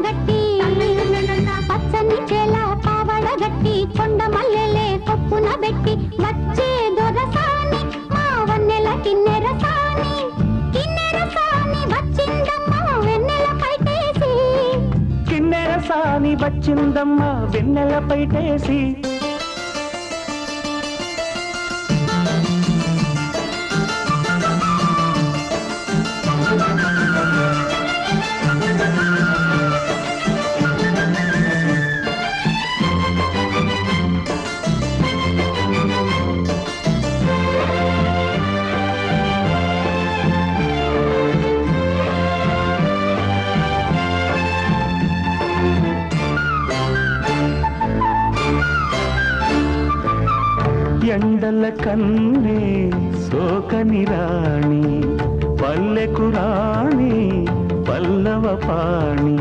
గట్టి పచ్చని చేల పావడగట్టి కొండ మల్లెలే కొప్పున పెట్టి వచ్చే దొరసాని మా వన్నెల కిన్నెరసాని వచ్చిందమ్మ వెన్నెల పైటేసి కిన్నెరసాని వచ్చిందమ్మ వెన్నెల పైటేసి ఎండల కన్నే సోకని రాణి పల్లెకు రాణి పల్లవ పాణి